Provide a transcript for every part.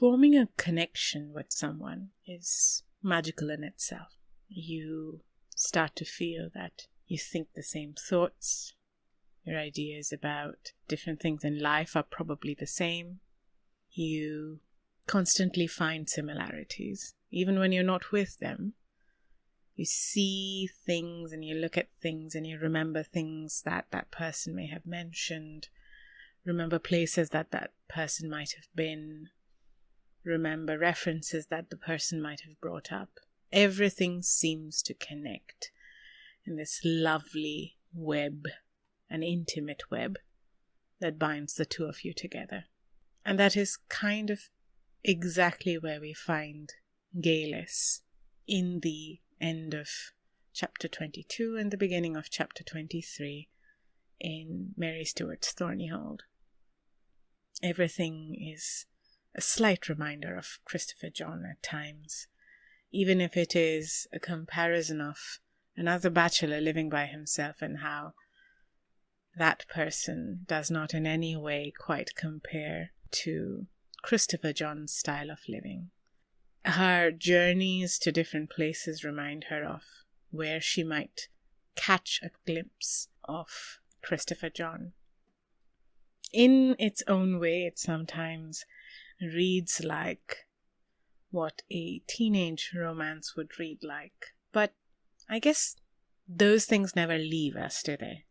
Forming a connection with someone is magical in itself. You start to feel that you think the same thoughts. Your ideas about different things in life are probably the same. You constantly find similarities. Even when you're not with them, you see things and you look at things and you remember things that that person may have mentioned. Remember places that that person might have been. Remember references that the person might have brought up. Everything seems to connect in this lovely web, an intimate web that binds the two of you together. And that is kind of exactly where we find Gaelis in the end of chapter 22 and the beginning of chapter 23 in Mary Stewart's Thornyhold. Everything is a slight reminder of Christopher John at times, even if it is a comparison of another bachelor living by himself and how that person does not in any way quite compare to Christopher John's style of living. Her journeys to different places remind her of where she might catch a glimpse of Christopher John. In its own way, it sometimes reads like what a teenage romance would read like. But I guess those things never leave us, do they?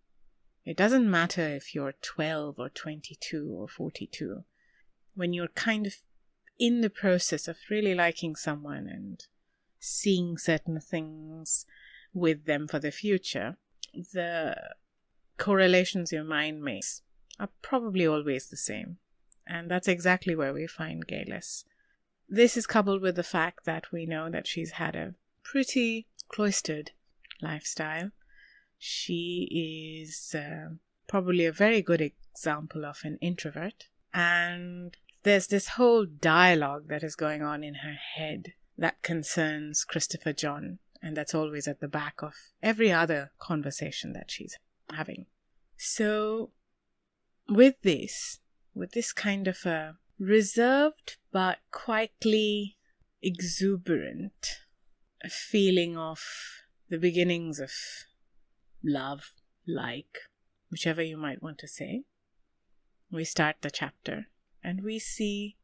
It doesn't matter if you're 12 or 22 or 42. When you're kind of in the process of really liking someone and seeing certain things with them for the future, the correlations your mind makes are probably always the same. And that's exactly where we find Gaelis. This is coupled with the fact that we know that she's had a pretty cloistered lifestyle. She is probably a very good example of an introvert. And there's this whole dialogue that is going on in her head that concerns Christopher John. And that's always at the back of every other conversation that she's having. So with this kind of a reserved but quietly exuberant feeling of the beginnings of love, whichever you might want to say, we start the chapter and we see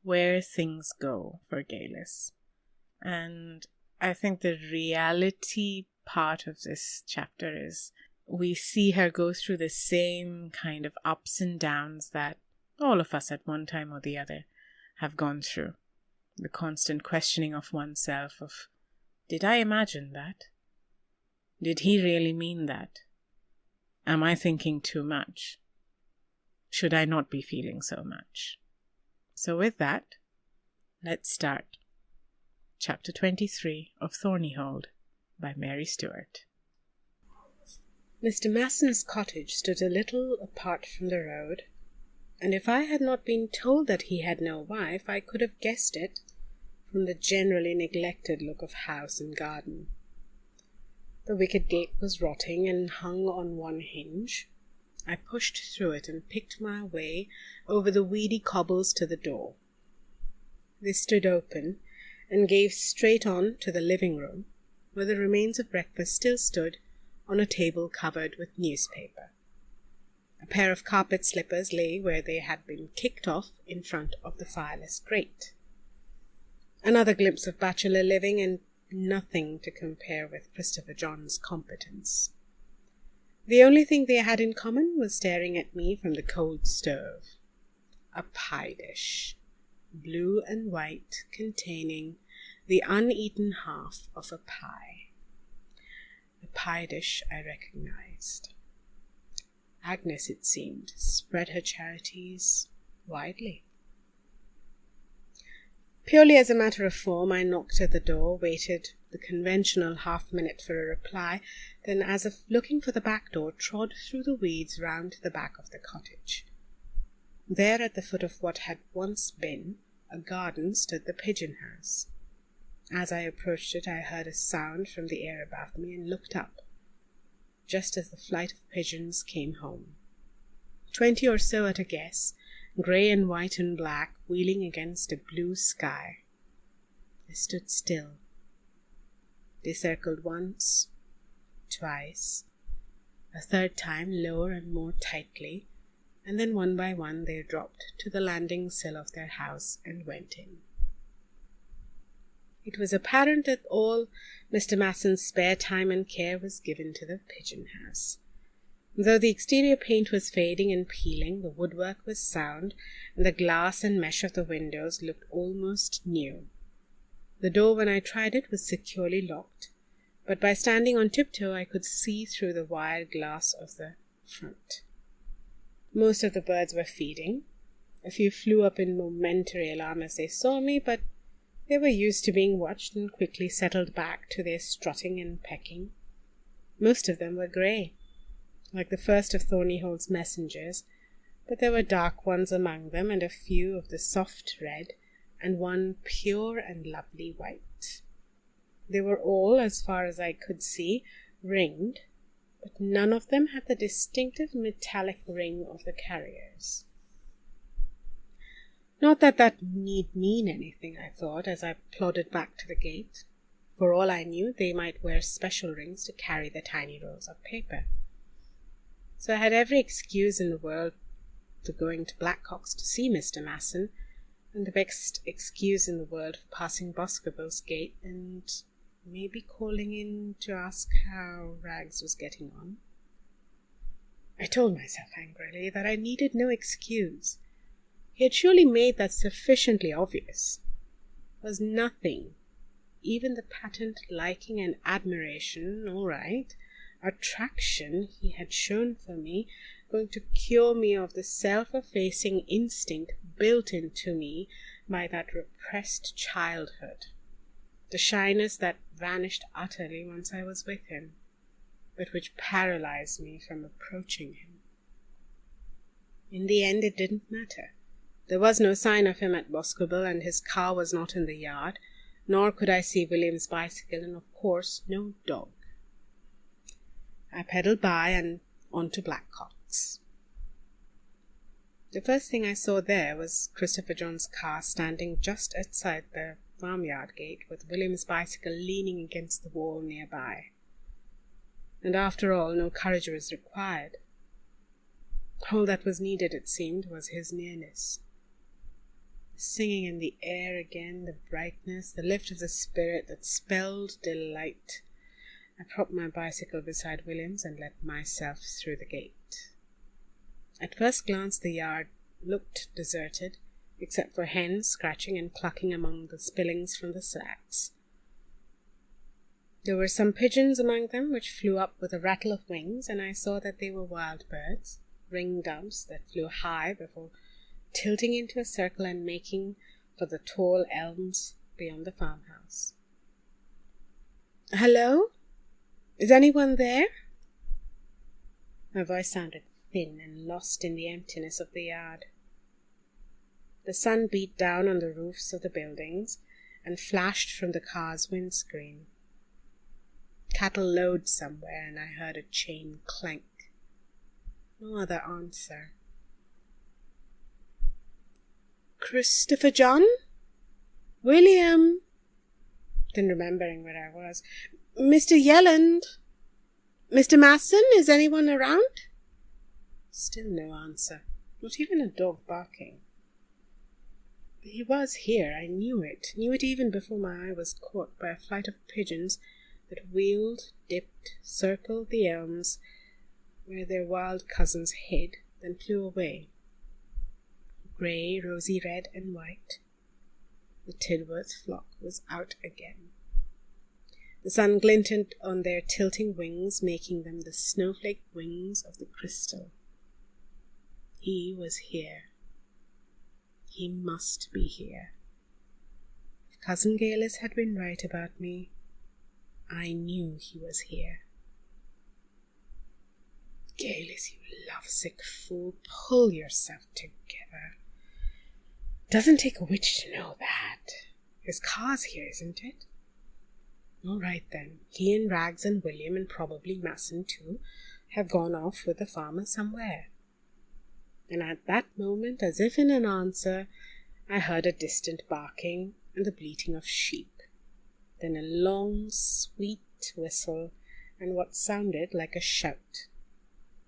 where things go for Gaelis. And I think the reality part of this chapter is we see her go through the same kind of ups and downs that all of us at one time or the other have gone through. The constant questioning of oneself of, did I imagine that? Did he really mean that? Am I thinking too much? Should I not be feeling so much? So with that, let's start chapter 23 of Thornyhold by Mary Stewart. Mr. Masson's cottage stood a little apart from the road, and if I had not been told that he had no wife, I could have guessed it from the generally neglected look of house and garden. The wicket gate was rotting and hung on one hinge. I pushed through it and picked my way over the weedy cobbles to the door. This stood open and gave straight on to the living room, where the remains of breakfast still stood on a table covered with newspaper. A pair of carpet slippers lay where they had been kicked off in front of the fireless grate. Another glimpse of bachelor living, and nothing to compare with Christopher John's competence. The only thing they had in common was staring at me from the cold stove. A pie dish, blue and white, containing the uneaten half of a pie. The pie dish I recognized. Agnes, it seemed, spread her charities widely. Purely as a matter of form, I knocked at the door, waited the conventional half-minute for a reply, then, as if looking for the back door, trod through the weeds round to the back of the cottage. There, at the foot of what had once been a garden, stood the pigeon house. As I approached it, I heard a sound from the air above me and looked up, just as the flight of pigeons came home. 20 or so at a guess, grey and white and black, wheeling against a blue sky. They stood still. They circled once, twice, a third time lower and more tightly, and then one by one they dropped to the landing sill of their house and went in. It was apparent that all Mr. Masson's spare time and care was given to the pigeon house. Though the exterior paint was fading and peeling, the woodwork was sound, and the glass and mesh of the windows looked almost new. The door, when I tried it, was securely locked, but by standing on tiptoe I could see through the wire glass of the front. Most of the birds were feeding. A few flew up in momentary alarm as they saw me, but they were used to being watched and quickly settled back to their strutting and pecking. Most of them were grey, like the first of Thornyhold's messengers, but there were dark ones among them, and a few of the soft red, and one pure and lovely white. They were all, as far as I could see, ringed, but none of them had the distinctive metallic ring of the carriers. Not that that need mean anything, I thought, as I plodded back to the gate. For all I knew, they might wear special rings to carry the tiny rolls of paper. So I had every excuse in the world for going to Blackcock's to see Mr. Masson, and the best excuse in the world for passing Boscobel's gate and maybe calling in to ask how Rags was getting on. I told myself angrily that I needed no excuse. He had surely made that sufficiently obvious. Was nothing, even the patent liking and admiration, all right, attraction he had shown for me, going to cure me of the self-effacing instinct built into me by that repressed childhood, the shyness that vanished utterly once I was with him, but which paralyzed me from approaching him. In the end, it didn't matter. There was no sign of him at Boscobel, and his car was not in the yard, nor could I see William's bicycle, and of course no dog. I pedalled by and on to Blackcock's. The first thing I saw there was Christopher John's car standing just outside the farmyard gate, with William's bicycle leaning against the wall nearby. And after all, no courage was required. All that was needed, it seemed, was his nearness. The singing in the air again, the brightness, the lift of the spirit that spelled delight. I propped my bicycle beside William's and let myself through the gate. At first glance the yard looked deserted, except for hens scratching and clucking among the spillings from the slacks. There were some pigeons among them which flew up with a rattle of wings, and I saw that they were wild birds, ring doves that flew high before tilting into a circle and making for the tall elms beyond the farmhouse. "Hello? Is anyone there?" My voice sounded thin and lost in the emptiness of the yard. The sun beat down on the roofs of the buildings and flashed from the car's windscreen. Cattle lowed somewhere, and I heard a chain clank. No other answer. "Christopher John? William?" Then remembering where I was. "Mr. Yelland? Mr. Masson, is anyone around?" Still no answer, not even a dog barking. But he was here, I knew it even before my eye was caught by a flight of pigeons that wheeled, dipped, circled the elms where their wild cousins hid, then flew away. Grey, rosy red and white. The Tidworth flock was out again. The sun glinted on their tilting wings, making them the snowflake wings of the crystal. He was here. He must be here. If Cousin Galis had been right about me, I knew he was here. "Galis, you lovesick fool, pull yourself together. Doesn't take a witch to know that. His car's here, isn't it? All right, then. He and Rags and William, and probably Masson too, have gone off with the farmer somewhere. and at that moment, as if in an answer, I heard a distant barking and the bleating of sheep, then a long, sweet whistle, and what sounded like a shout.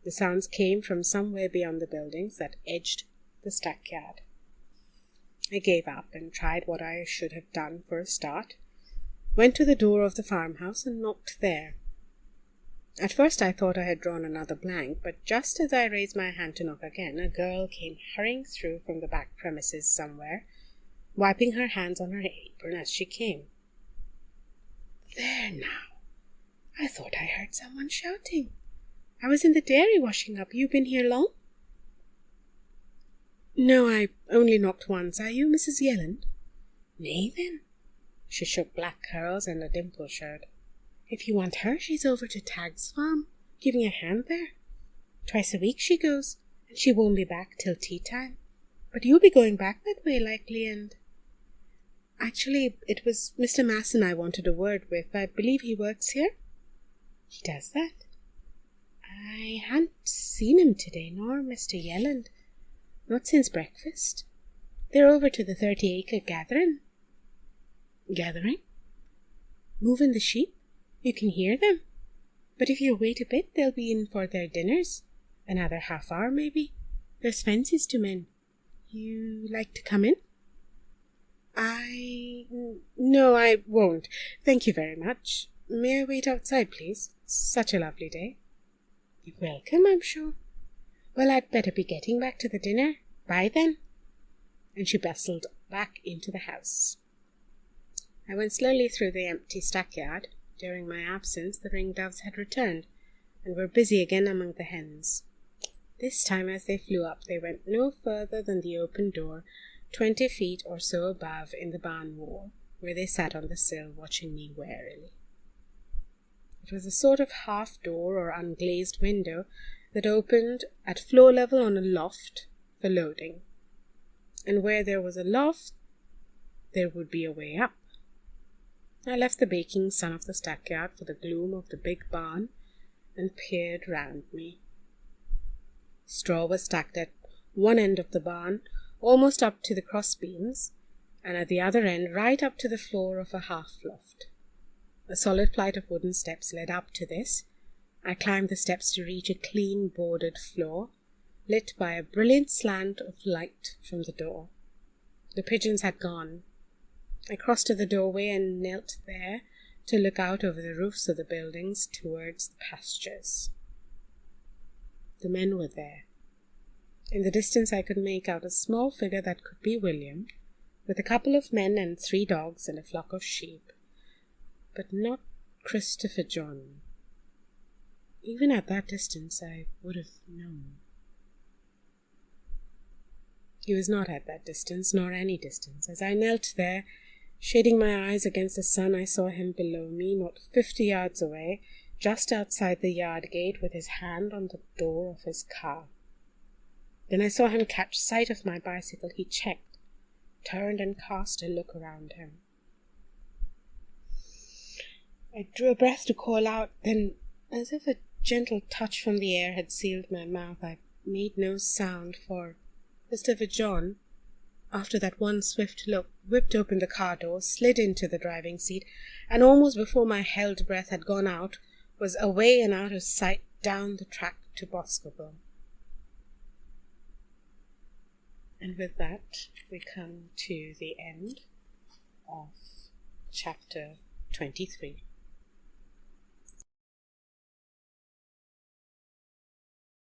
The sounds came from somewhere beyond the buildings that edged the stackyard. I gave up and tried what I should have done for a start, went to the door of the farmhouse and knocked there. At first I thought I had drawn another blank, but just as I raised my hand to knock again, a girl came hurrying through from the back premises somewhere, wiping her hands on her apron as she came. There now! I thought I heard someone shouting. I was in the dairy washing up. You been here long? No, I only knocked once. Are you Mrs. Yelland? Nay, then. She shook black curls and a dimple showed. If you want her, she's over to Tag's farm, giving a hand there. Twice a week she goes, and she won't be back till tea time. But you'll be going back that way likely, and... Actually, it was Mr. Masson I wanted a word with. I believe he works here. He does that? I hadn't seen him today, nor Mr. Yelland. Not since breakfast. They're over to the 30-acre gathering. Gathering? Moving the sheep? You can hear them. But if you wait a bit, they'll be in for their dinners. Another half hour, maybe. There's fences to mend. You like to come in? No, I won't. Thank you very much. May I wait outside, please? Such a lovely day. You're welcome, I'm sure. Well, I'd better be getting back to the dinner. Bye, then. And she bustled back into the house. I went slowly through the empty stackyard. During my absence, the ringdoves had returned, and were busy again among the hens. This time, as they flew up, they went no further than the open door, 20 feet or so above in the barn wall, where they sat on the sill, watching me warily. It was a sort of half-door or unglazed window that opened at floor level on a loft for loading, and where there was a loft, there would be a way up. I left the baking sun of the stackyard for the gloom of the big barn and peered round me. Straw was stacked at one end of the barn, almost up to the crossbeams, and at the other end right up to the floor of a half-loft. A solid flight of wooden steps led up to this. I climbed the steps to reach a clean boarded floor, lit by a brilliant slant of light from the door. The pigeons had gone. I crossed to the doorway and knelt there to look out over the roofs of the buildings towards the pastures. The men were there. In the distance I could make out a small figure that could be William, with a couple of men and 3 dogs and a flock of sheep, but not Christopher John. Even at that distance I would have known. He was not at that distance, nor any distance. As I knelt there, shading my eyes against the sun, I saw him below me, not 50 yards away, just outside the yard gate, with his hand on the door of his car. Then I saw him catch sight of my bicycle. He checked, turned and cast a look around him. I drew a breath to call out, then, as if a gentle touch from the air had sealed my mouth, I made no sound, for Christopher John, after that one swift look, whipped open the car door, slid into the driving seat, and almost before my held breath had gone out, was away and out of sight down the track to Boscobel. And with that, we come to the end of chapter 23.